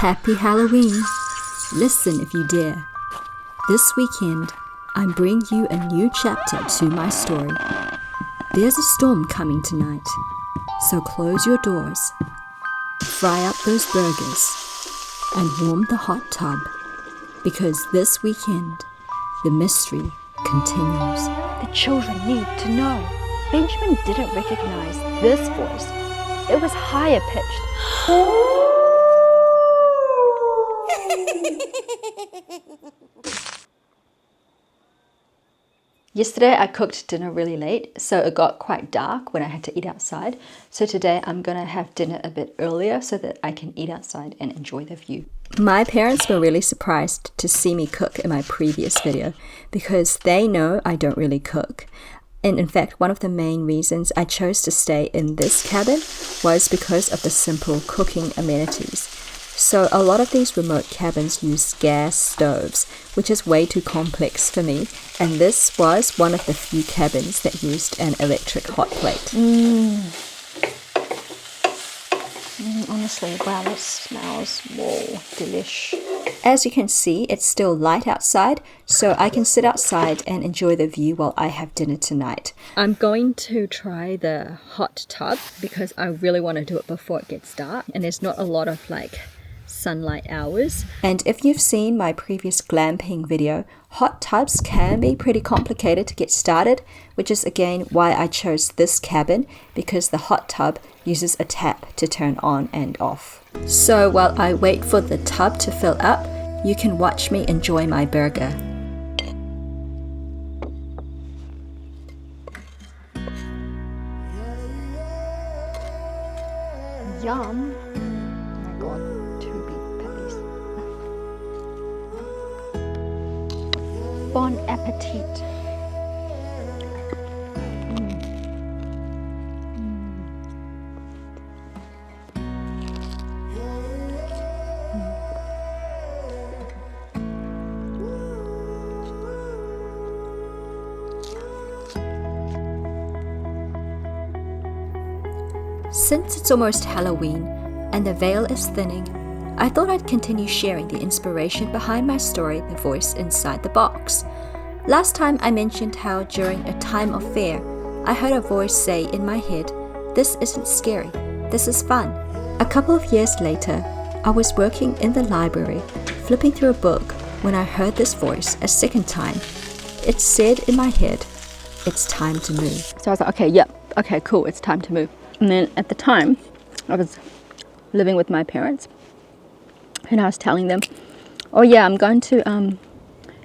Happy Halloween! Listen if you dare. This weekend, I'm bringing you a new chapter to my story. There's a storm coming tonight, so close your doors, fry up those burgers, and warm the hot tub, because this weekend, the mystery continues. The children need to know. Benjamin didn't recognize this voice. It was higher pitched. Yesterday I cooked dinner really late, so it got quite dark when I had to eat outside. So today I'm gonna have dinner a bit earlier so that I can eat outside and enjoy the view. My parents were really surprised to see me cook in my previous video because they know I don't really cook. And in fact, one of the main reasons I chose to stay in this cabin was because of the simple cooking amenities. So a lot of these remote cabins use gas stoves, which is way too complex for me. And this was one of the few cabins that used an electric hot plate. Honestly, wow, that smells, whoa, delish. As you can see, it's still light outside, so I can sit outside and enjoy the view while I have dinner tonight. I'm going to try the hot tub because I really want to do it before it gets dark, and there's not a lot of sunlight hours. And if you've seen my previous glamping video, hot tubs can be pretty complicated to get started, which is again why I chose this cabin, because the hot tub uses a tap to turn on and off. So while I wait for the tub to fill up, you can watch me enjoy my burger. Yum. Oh my god, 2 beef patties. Bon appetit. Since it's almost Halloween and the veil is thinning, I thought I'd continue sharing the inspiration behind my story, The Voice Inside the Box. Last time I mentioned how during a time of fear, I heard a voice say in my head, "This isn't scary, this is fun." A couple of years later, I was working in the library, flipping through a book, when I heard this voice a second time. It said in my head, "It's time to move." So I was like, okay, cool, it's time to move. And then at the time, I was living with my parents, and I was telling them, oh yeah, I'm going to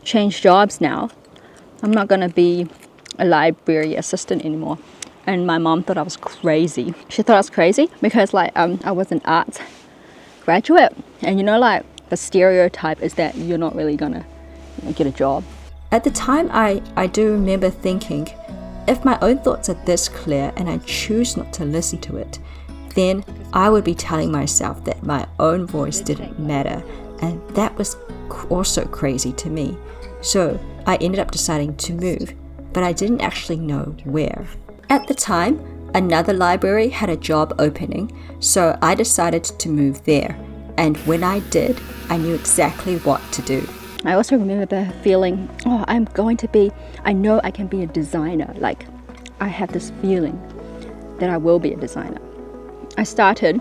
change jobs now. I'm not going to be a library assistant anymore. And my mom thought I was crazy. She thought I was crazy because I was an arts graduate, and the stereotype is that you're not really going to get a job. At the time, I do remember thinking, if my own thoughts are this clear and I choose not to listen to it, then I would be telling myself that my own voice didn't matter, and that was also crazy to me. So I ended up deciding to move, but I didn't actually know where. At the time, another library had a job opening, so I decided to move there, and when I did, I knew exactly what to do. I also remember the feeling, I know I can be a designer. I have this feeling that I will be a designer. I started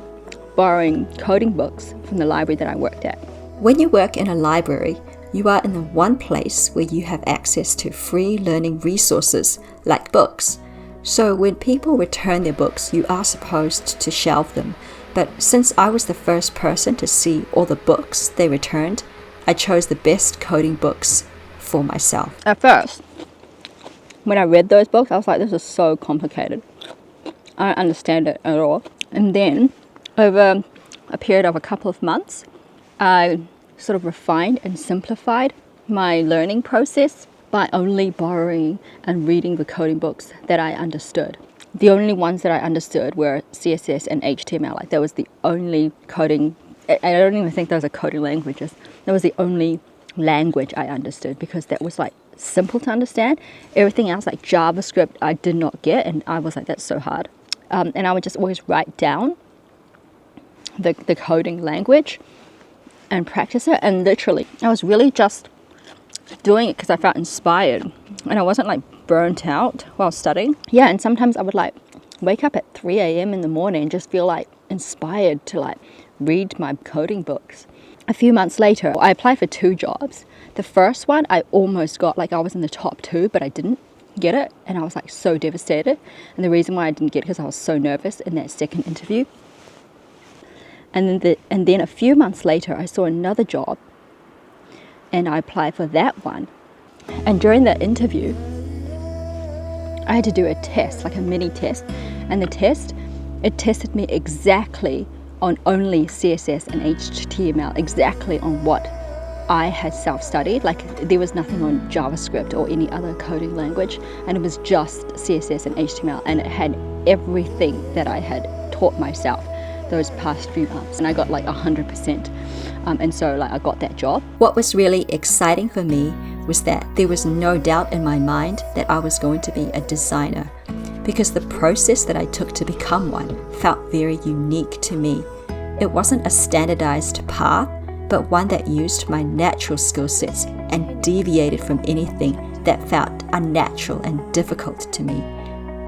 borrowing coding books from the library that I worked at. When you work in a library, you are in the one place where you have access to free learning resources like books. So when people return their books, you are supposed to shelve them. But since I was the first person to see all the books they returned, I chose the best coding books for myself. At first, when I read those books, I was like, this is so complicated. I don't understand it at all. And then, over a period of a couple of months, I sort of refined and simplified my learning process by only borrowing and reading the coding books that I understood. The only ones that I understood were CSS and HTML. That was the only coding. I don't even think those are coding languages. That was the only language I understood because that was simple to understand. Everything else like JavaScript I did not get, and I was like, that's so hard. And I would just always write down the coding language and practice it. And literally, I was really just doing it because I felt inspired and I wasn't like burnt out while studying. Yeah, and sometimes I would like wake up at 3 a.m. in the morning and just feel like inspired to like read my coding books. A few months later, I applied for 2 jobs. The first one I almost got, like I was in the top 2, but I didn't get it, and I was like so devastated. And the reason why I didn't get it because I was so nervous in that second interview. And then a few months later, I saw another job and I applied for that one. And during the interview, I had to do a test, like a mini test. And the test, it tested me exactly on only CSS and HTML, exactly on what I had self-studied. Like there was nothing on JavaScript or any other coding language, and it was just CSS and HTML, and it had everything that I had taught myself those past few months, and I got like 100%. And so like I got that job. What was really exciting for me was that there was no doubt in my mind that I was going to be a designer, because the process that I took to become one felt very unique to me. It wasn't a standardized path, but one that used my natural skill sets and deviated from anything that felt unnatural and difficult to me.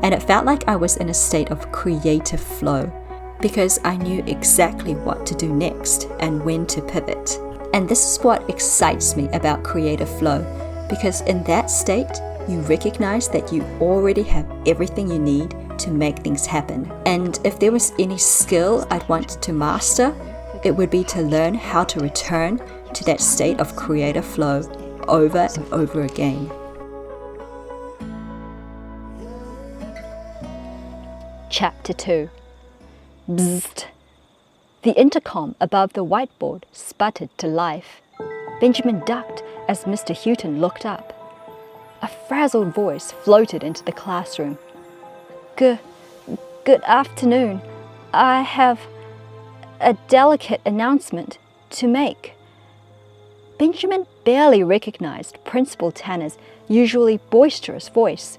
And it felt like I was in a state of creative flow, because I knew exactly what to do next and when to pivot. And this is what excites me about creative flow, because in that state, you recognize that you already have everything you need to make things happen. And if there was any skill I'd want to master, it would be to learn how to return to that state of creative flow over and over again. Chapter 2. Bzzzt. The intercom above the whiteboard sputtered to life. Benjamin ducked as Mr. Houghton looked up. A frazzled voice floated into the classroom. Good afternoon. I have a delicate announcement to make. Benjamin barely recognized Principal Tanner's usually boisterous voice.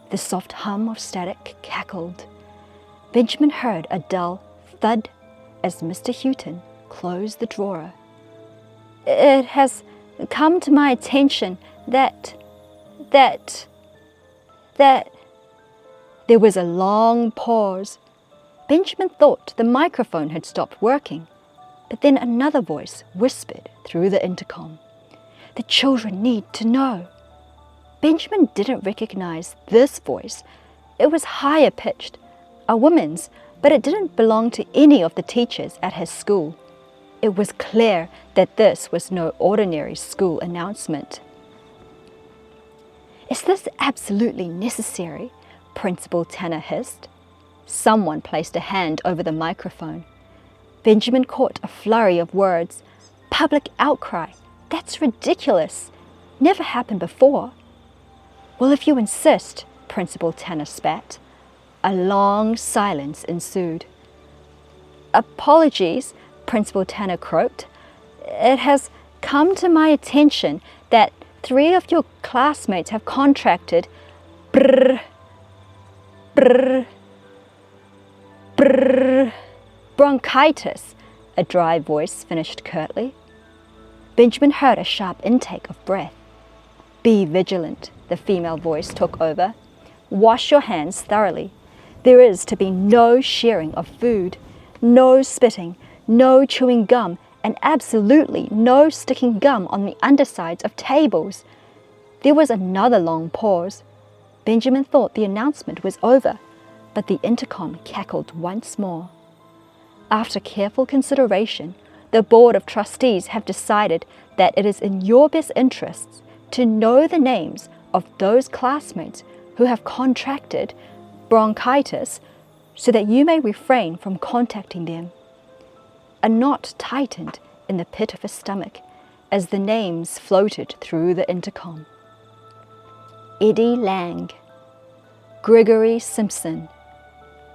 The soft hum of static cackled. Benjamin heard a dull thud as Mr. Houghton closed the drawer. It has come to my attention that there was a long pause. Benjamin thought the microphone had stopped working, but then another voice whispered through the intercom. The children need to know. Benjamin didn't recognize this voice. It was higher pitched, a woman's, but it didn't belong to any of the teachers at his school. It was clear that this was no ordinary school announcement. Is this absolutely necessary? Principal Tanner hissed. Someone placed a hand over the microphone. Benjamin caught a flurry of words. Public outcry. That's ridiculous. Never happened before. Well, if you insist, Principal Tanner spat. A long silence ensued. Apologies, Principal Tanner croaked. It has come to my attention that 3 of your classmates have contracted bronchitis, a dry voice finished curtly. Benjamin heard a sharp intake of breath. Be vigilant, the female voice took over. Wash your hands thoroughly. There is to be no sharing of food, no spitting, no chewing gum, and absolutely no sticking gum on the undersides of tables. There was another long pause. Benjamin thought the announcement was over, but the intercom cackled once more. After careful consideration, the Board of Trustees have decided that it is in your best interests to know the names of those classmates who have contracted bronchitis so that you may refrain from contacting them. A knot tightened in the pit of his stomach as the names floated through the intercom. Eddie Lang, Gregory Simpson,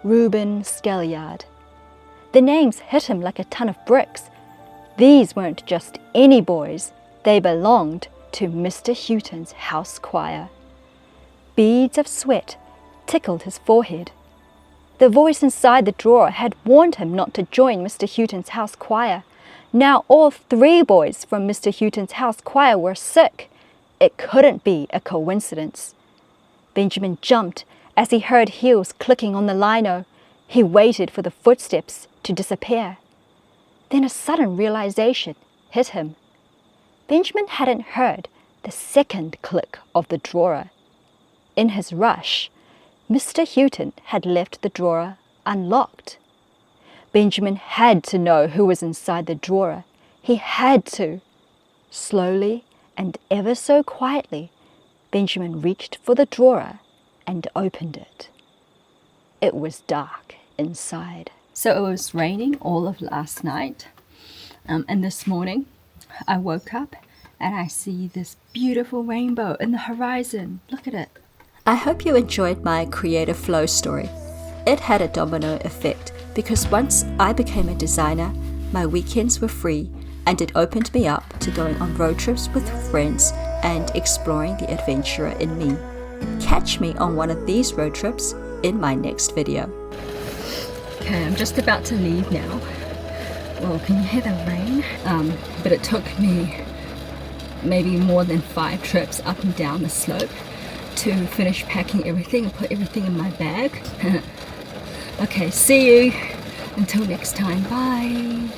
Reuben Scalliard. The names hit him like a ton of bricks. These weren't just any boys. They belonged to Mr. Houghton's house choir. Beads of sweat tickled his forehead. The voice inside the drawer had warned him not to join Mr. Houghton's house choir, Now all 3 boys from Mr. Houghton's house choir were sick. It couldn't be a coincidence. Benjamin jumped as he heard heels clicking on the lino. He waited for the footsteps to disappear. Then a sudden realization hit him. Benjamin hadn't heard the second click of the drawer. In his rush, Mr. Houghton had left the drawer unlocked. Benjamin had to know who was inside the drawer. He had to. Slowly and ever so quietly, Benjamin reached for the drawer and opened it. It was dark inside. So it was raining all of last night. And this morning, I woke up and I see this beautiful rainbow in the horizon. Look at it. I hope you enjoyed my creative flow story. It had a domino effect because once I became a designer, my weekends were free and it opened me up to going on road trips with friends and exploring the adventurer in me. Catch me on one of these road trips in my next video. Okay, I'm just about to leave now. Well, can you hear the rain? But it took me maybe more than 5 trips up and down the slope to finish packing everything and put everything in my bag. Okay, see you. Until next time, bye.